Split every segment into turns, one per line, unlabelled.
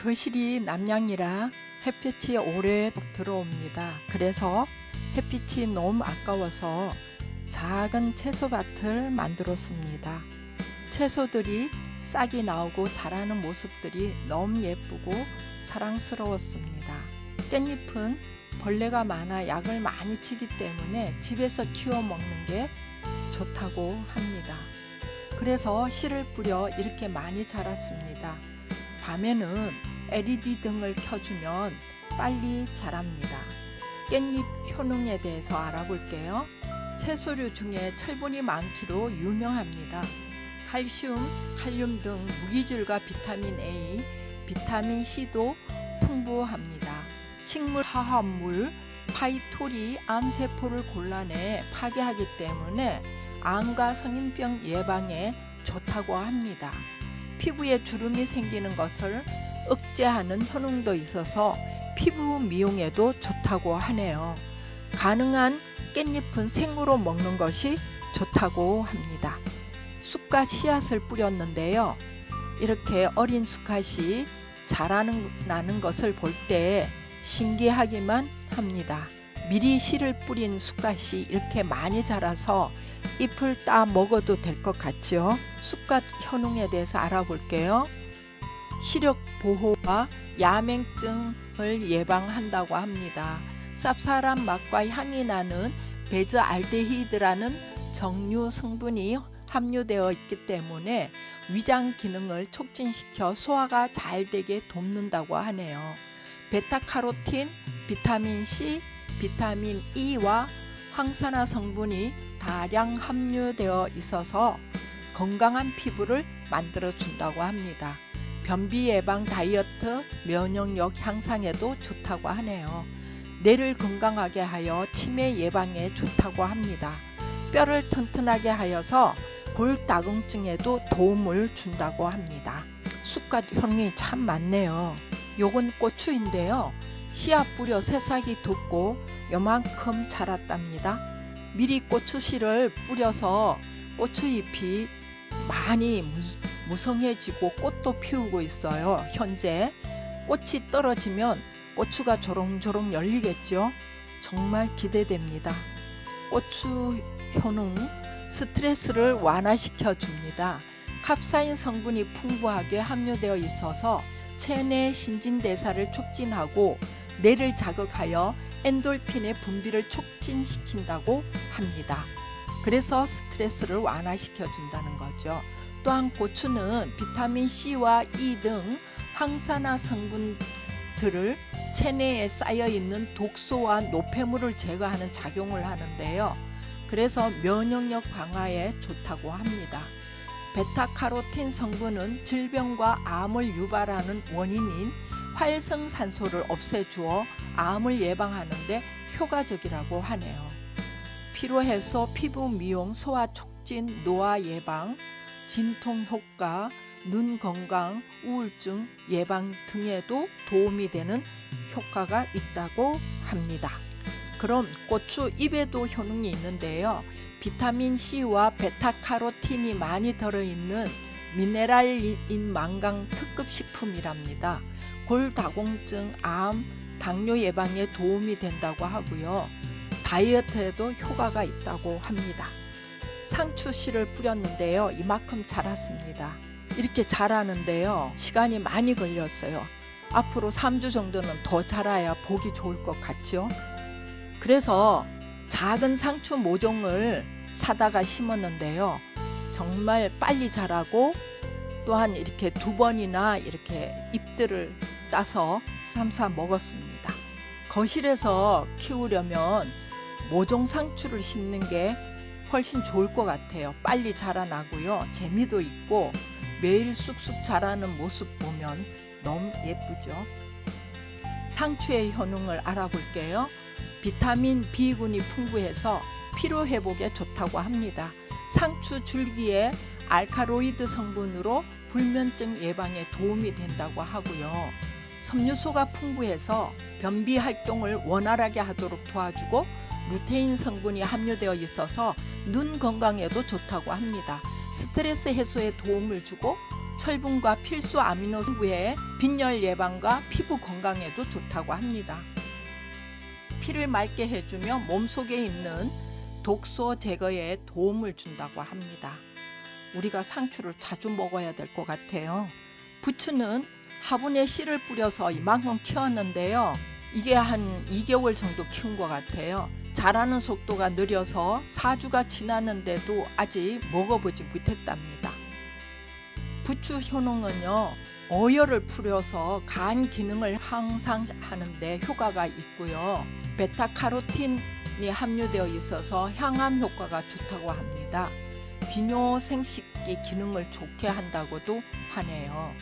거실이 남향이라 햇빛이 오래 들어옵니다. 그래서 햇빛이 너무 아까워서 작은 채소밭을 만들었습니다. 채소들이 싹이 나오고 자라는 모습들이 너무 예쁘고 사랑스러웠습니다. 깻잎은 벌레가 많아 약을 많이 치기 때문에 집에서 키워 먹는 게 좋다고 합니다. 그래서 씨를 뿌려 이렇게 많이 자랐습니다. 밤에는 LED 등을 켜주면 빨리 자랍니다. 깻잎 효능에 대해서 알아볼게요. 채소류 중에 철분이 많기로 유명합니다. 칼슘, 칼륨 등 무기질과 비타민 A, 비타민 C도 풍부합니다. 식물 화합물 파이톨이 암세포를 골라내 파괴하기 때문에 암과 성인병 예방에 좋다고 합니다. 피부에 주름이 생기는 것을 억제하는 효능도 있어서 피부 미용에도 좋다고 하네요. 가능한 깻잎은 생으로 먹는 것이 좋다고 합니다. 쑥갓 씨앗을 뿌렸는데요. 이렇게 어린 쑥갓이 자라는 것을 볼 때 신기하기만 합니다. 미리 씨를 뿌린 쑥갓이 이렇게 많이 자라서 잎을 따 먹어도 될 것 같죠? 쑥갓 효능에 대해서 알아볼게요. 시력 보호와 야맹증을 예방한다고 합니다. 쌉쌀한 맛과 향이 나는 베즈알데히드라는 정류 성분이 함유되어 있기 때문에 위장 기능을 촉진시켜 소화가 잘 되게 돕는다고 하네요. 베타카로틴, 비타민 C, 비타민 E와 항산화 성분이 다량 함유되어 있어서 건강한 피부를 만들어 준다고 합니다. 변비 예방, 다이어트, 면역력 향상에도 좋다고 하네요. 뇌를 건강하게 하여 치매 예방에 좋다고 합니다. 뼈를 튼튼하게 하여서 골다공증에도 도움을 준다고 합니다. 쑥갓 효능이 참 많네요. 요건 고추인데요. 씨앗 뿌려 새싹이 돋고 요만큼 자랐답니다. 미리 고추씨를 뿌려서 고추잎이 많이 무성해지고 꽃도 피우고 있어요. 현재 꽃이 떨어지면 고추가 조롱조롱 열리겠죠. 정말 기대됩니다. 고추 효능, 스트레스를 완화시켜 줍니다. 캅사인 성분이 풍부하게 함유되어 있어서 체내 신진대사를 촉진하고 뇌를 자극하여 엔돌핀의 분비를 촉진시킨다고 합니다. 그래서 스트레스를 완화시켜 준다는 거죠. 또한 고추는 비타민 C와 E 등 항산화 성분들을 체내에 쌓여 있는 독소와 노폐물을 제거하는 작용을 하는데요. 그래서 면역력 강화에 좋다고 합니다. 베타카로틴 성분은 질병과 암을 유발하는 원인인 활성산소를 없애주어 암을 예방하는 데 효과적이라고 하네요. 피로 해소, 피부 미용, 소화 촉진, 노화 예방, 진통 효과, 눈 건강, 우울증 예방 등에도 도움이 되는 효과가 있다고 합니다. 그럼 고추 잎에도 효능이 있는데요. 비타민 C와 베타카로틴이 많이 들어있는 미네랄인 망강 특급 식품이랍니다. 골다공증, 암, 당뇨 예방에 도움이 된다고 하고요. 다이어트에도 효과가 있다고 합니다. 상추씨를 뿌렸는데요. 이만큼 자랐습니다. 이렇게 자라는데요. 시간이 많이 걸렸어요. 앞으로 3주 정도는 더 자라야 보기 좋을 것 같죠? 그래서 작은 상추 모종을 사다가 심었는데요. 정말 빨리 자라고 또한 이렇게 2번이나 이렇게 잎들을 따서 삶아 먹었습니다. 거실에서 키우려면 모종 상추를 심는 게 훨씬 좋을 것 같아요. 빨리 자라나고요. 재미도 있고 매일 쑥쑥 자라는 모습 보면 너무 예쁘죠. 상추의 효능을 알아볼게요. 비타민 B군이 풍부해서 피로 회복에 좋다고 합니다. 상추 줄기에 알카로이드 성분으로 불면증 예방에 도움이 된다고 하고요. 섬유소가 풍부해서 변비 활동을 원활하게 하도록 도와주고 루테인 성분이 함유되어 있어서 눈 건강에도 좋다고 합니다. 스트레스 해소에 도움을 주고 철분과 필수 아미노산의 빈혈 예방과 피부 건강에도 좋다고 합니다. 피를 맑게 해주며 몸속에 있는 독소 제거에 도움을 준다고 합니다. 우리가 상추를 자주 먹어야 될 것 같아요. 부추는 화분에 씨를 뿌려서 이만큼 키웠는데요. 이게 한 2개월 정도 키운 것 같아요. 자라는 속도가 느려서 4주가 지났는데도 아직 먹어보지 못했답니다. 부추 효능은요, 어혈을 풀어서 간 기능을 향상하는데 효과가 있고요. 베타카로틴이 함유되어 있어서 항암 효과가 좋다고 합니다. 비뇨 생식기 기능을 좋게 한다고도 하네요.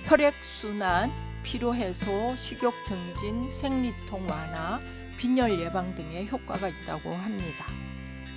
혈액순환, 피로해소, 식욕 증진, 생리통 완화, 빈혈 예방 등의 효과가 있다고 합니다.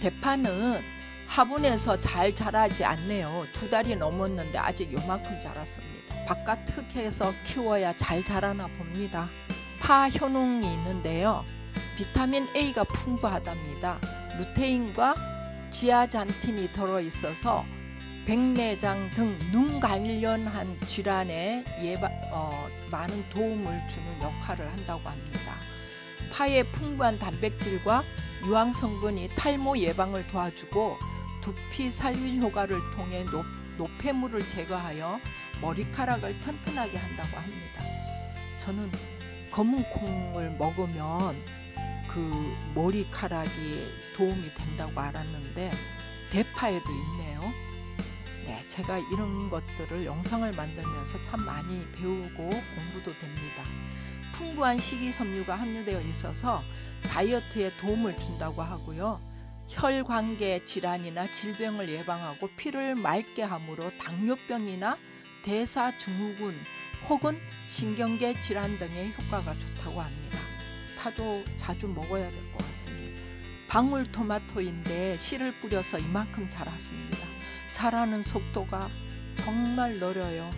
대파는 화분에서 잘 자라지 않네요. 2달이 넘었는데 아직 요만큼 자랐습니다. 바깥 흙에서 키워야 잘 자라나 봅니다. 파 효능이 있는데요. 비타민 A가 풍부하답니다. 루테인과 지아잔틴이 들어있어서 백내장 등 눈 관련한 질환에 많은 도움을 주는 역할을 한다고 합니다. 파의 풍부한 단백질과 유황 성분이 탈모 예방을 도와주고 두피 살균 효과를 통해 노폐물을 제거하여 머리카락을 튼튼하게 한다고 합니다. 저는 검은 콩을 먹으면 그 머리카락이 도움이 된다고 알았는데 대파에도 있네요. 네, 제가 이런 것들을 영상을 만들면서 참 많이 배우고 공부도 됩니다. 풍부한 식이섬유가 함유되어 있어서 다이어트에 도움을 준다고 하고요. 혈관계 질환이나 질병을 예방하고 피를 맑게 함으로 당뇨병이나 대사증후군 혹은 신경계 질환 등의 효과가 좋다고 합니다. 파도 자주 먹어야 될 것 같습니다. 방울토마토인데 씨를 뿌려서 이만큼 자랐습니다. 자라는 속도가 정말 느려요.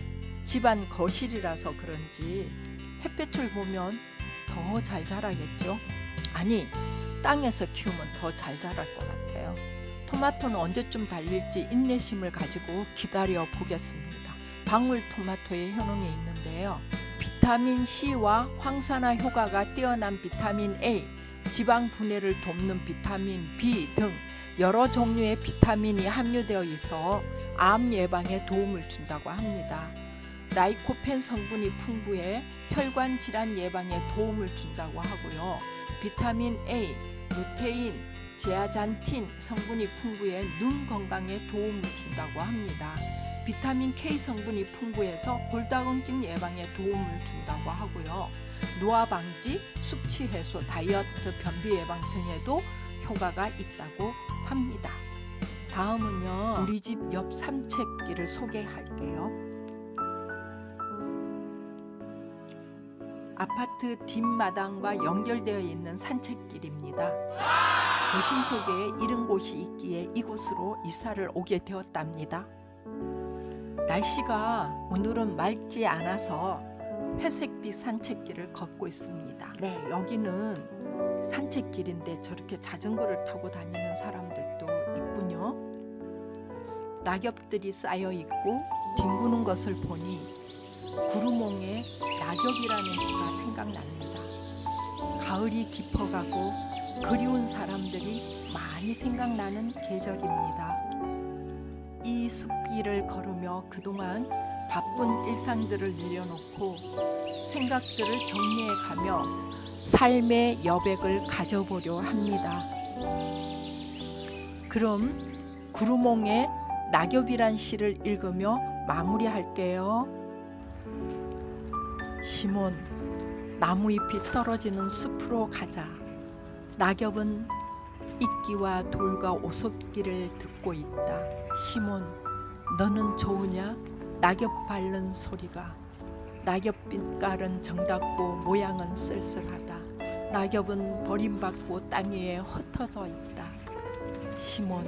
집안 거실이라서 그런지 햇볕을 보면 더 잘 자라겠죠? 아니, 땅에서 키우면 더 잘 자랄 것 같아요. 토마토는 언제쯤 달릴지 인내심을 가지고 기다려 보겠습니다. 방울토마토의 효능이 있는데요. 비타민 C와 황산화 효과가 뛰어난 비타민 A, 지방 분해를 돕는 비타민 B 등 여러 종류의 비타민이 함유되어 있어 암 예방에 도움을 준다고 합니다. 라이코펜 성분이 풍부해 혈관 질환 예방에 도움을 준다고 하고요. 비타민 A, 루테인, 제아잔틴 성분이 풍부해 눈 건강에 도움을 준다고 합니다. 비타민 K 성분이 풍부해서 골다공증 예방에 도움을 준다고 하고요. 노화 방지, 숙취 해소, 다이어트, 변비 예방 등에도 효과가 있다고 합니다. 다음은요, 우리 집 옆 산책길을 소개할게요. 아파트 뒷마당과 연결되어 있는 산책길입니다. 도심 속에 이런 곳이 있기에 이곳으로 이사를 오게 되었답니다. 날씨가 오늘은 맑지 않아서 회색빛 산책길을 걷고 있습니다. 네, 여기는 산책길인데 저렇게 자전거를 타고 다니는 사람들도 있군요. 낙엽들이 쌓여 있고 뒹구는 것을 보니 구루몽의 낙엽이라는 시가 생각납니다. 가을이 깊어가고 그리운 사람들이 많이 생각나는 계절입니다. 이 숲길을 걸으며 그동안 바쁜 일상들을 내려놓고 생각들을 정리해가며 삶의 여백을 가져보려 합니다. 그럼 구루몽의 낙엽이란 시를 읽으며 마무리할게요. 시몬, 나무잎이 떨어지는 숲으로 가자. 낙엽은 이끼와 돌과 오솔길을 듣고 있다. 시몬, 너는 좋으냐? 낙엽 밟는 소리가. 낙엽 빛깔은 정답고 모양은 쓸쓸하다. 낙엽은 버림받고 땅 위에 흩어져 있다. 시몬,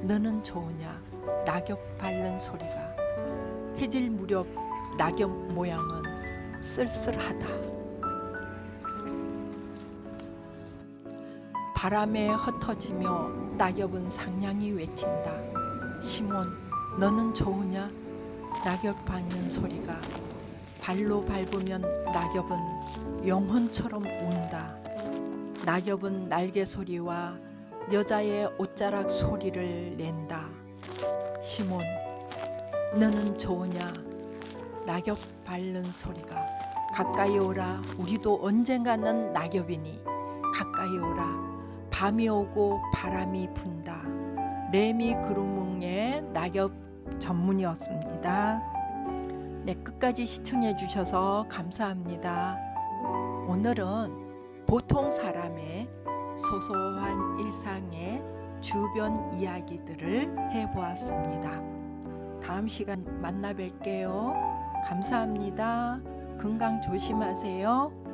너는 좋으냐? 낙엽 밟는 소리가. 해질 무렵 낙엽 모양은 쓸쓸하다. 바람에 흩어지며 낙엽은 상냥히 외친다. 시몬, 너는 좋으냐? 낙엽 밟는 소리가 발로 밟으면 낙엽은 영혼처럼 운다. 낙엽은 날개 소리와 여자의 옷자락 소리를 낸다. 시몬, 너는 좋으냐? 낙엽 밟는 소리가 가까이 오라. 우리도 언젠가는 낙엽이니 가까이 오라. 밤이 오고 바람이 분다. 레미 그루몽의 낙엽 전문이었습니다. 네, 끝까지 시청해 주셔서 감사합니다. 오늘은 보통 사람의 소소한 일상의 주변 이야기들을 해보았습니다. 다음 시간 만나 뵐게요. 감사합니다. 건강 조심하세요.